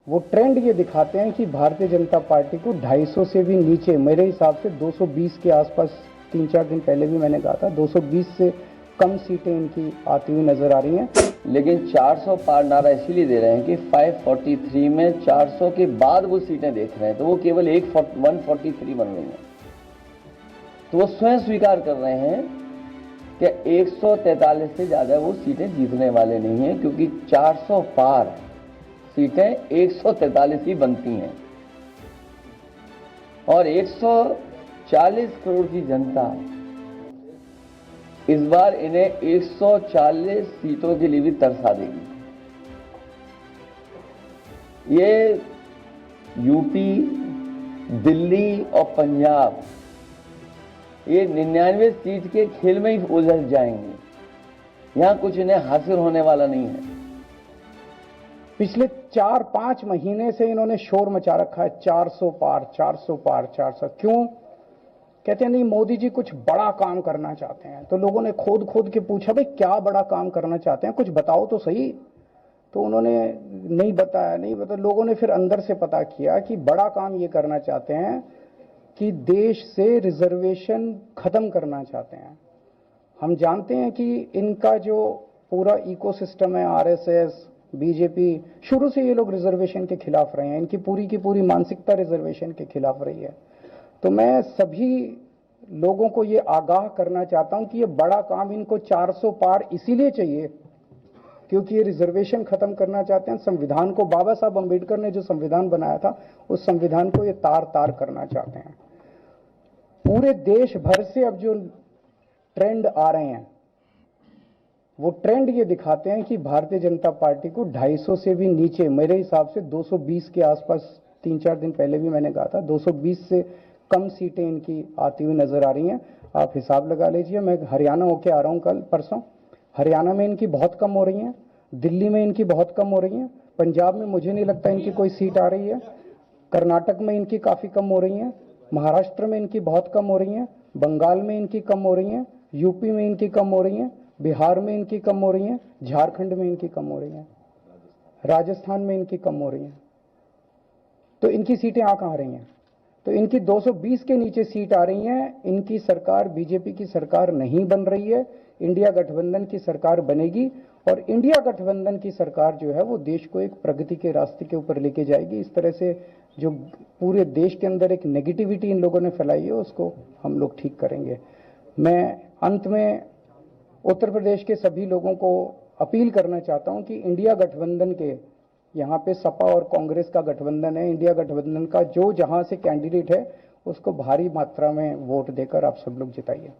वो ट्रेंड ये दिखाते हैं कि भारतीय जनता पार्टी को 250 से भी नीचे, मेरे हिसाब से 220 के आसपास, 3-4 दिन पहले भी मैंने कहा था 220 से कम सीटें इनकी आती हुई नजर आ रही हैं। लेकिन 400 पार नारा इसीलिए दे रहे हैं कि 543 में 400 के बाद वो सीटें देख रहे हैं, तो वो केवल 143 बन रही हैं। तो वो स्वयं स्वीकार कर रहे हैं कि 143 से ज्यादा वो सीटें जीतने वाले नहीं हैं, क्योंकि 400 पार सीटें 143 ही बनती हैं और 140 करोड़ की जनता इस बार इन्हें 140 सीटों के लिए भी तरसा देगी। ये यूपी, दिल्ली और पंजाब ये 99 सीट के खेल में ही उलझ जाएंगे। यहां कुछ इन्हें हासिल होने वाला नहीं है। पिछले 4-5 महीने से इन्होंने शोर मचा रखा है, 400 पार 400 पार 400। क्यों? कहते हैं नहीं, मोदी जी कुछ बड़ा काम करना चाहते हैं। तो लोगों ने खोद खोद के पूछा, भाई क्या बड़ा काम करना चाहते हैं, कुछ बताओ तो सही। तो उन्होंने नहीं बताया। लोगों ने फिर अंदर से पता किया कि बड़ा काम ये करना चाहते हैं कि देश से रिजर्वेशन खत्म करना चाहते हैं। हम जानते हैं कि इनका जो पूरा इकोसिस्टम है, आरएसएस, बीजेपी, शुरू से ये लोग रिजर्वेशन के खिलाफ रहे हैं। इनकी पूरी की पूरी मानसिकता रिजर्वेशन के खिलाफ रही है। तो मैं सभी लोगों को ये आगाह करना चाहता हूं कि ये बड़ा काम इनको 400 पार इसीलिए चाहिए क्योंकि ये रिजर्वेशन खत्म करना चाहते हैं। संविधान को, बाबा साहब अंबेडकर ने जो संविधान बनाया था, उस संविधान को ये तार तार करना चाहते हैं। पूरे देश भर से अब जो ट्रेंड आ रहे हैं, वो ट्रेंड ये दिखाते हैं कि भारतीय जनता पार्टी को 250 से भी नीचे, मेरे हिसाब से 220 के आसपास, 3-4 दिन पहले भी मैंने कहा था 220 से कम सीटें इनकी आती हुई नजर आ रही हैं। आप हिसाब लगा लीजिए। मैं हरियाणा होके आ रहा हूं कल परसों। हरियाणा में इनकी बहुत कम हो रही हैं, दिल्ली में इनकी बहुत कम हो रही हैं, पंजाब में मुझे नहीं लगता इनकी कोई सीट आ रही है, कर्नाटक में इनकी काफी कम हो रही हैं, महाराष्ट्र में इनकी बहुत कम हो रही हैं, बंगाल में इनकी कम हो रही हैं, यूपी में इनकी कम हो रही हैं, बिहार में इनकी कम हो रही हैं, झारखंड में इनकी कम हो रही हैं, राजस्थान में इनकी कम हो रही हैं। तो इनकी सीटें आ कहां रही हैं? तो इनकी 220 के नीचे सीट आ रही हैं। इनकी सरकार बीजेपी की सरकार नहीं बन रही है, इंडिया गठबंधन की सरकार बनेगी और इंडिया गठबंधन की सरकार जो है वो देश को एक प्रगति के रास्ते के ऊपर लेके जाएगी। इस तरह से जो पूरे देश के अंदर एक नेगेटिविटी इन लोगों ने फैलाई है, उसको हम लोग ठीक करेंगे। मैं अंत में उत्तर प्रदेश के सभी लोगों को अपील करना चाहता हूं कि इंडिया गठबंधन के, यहाँ पे सपा और कांग्रेस का गठबंधन है, इंडिया गठबंधन का जो जहां से कैंडिडेट है उसको भारी मात्रा में वोट देकर आप सब लोग जिताइए।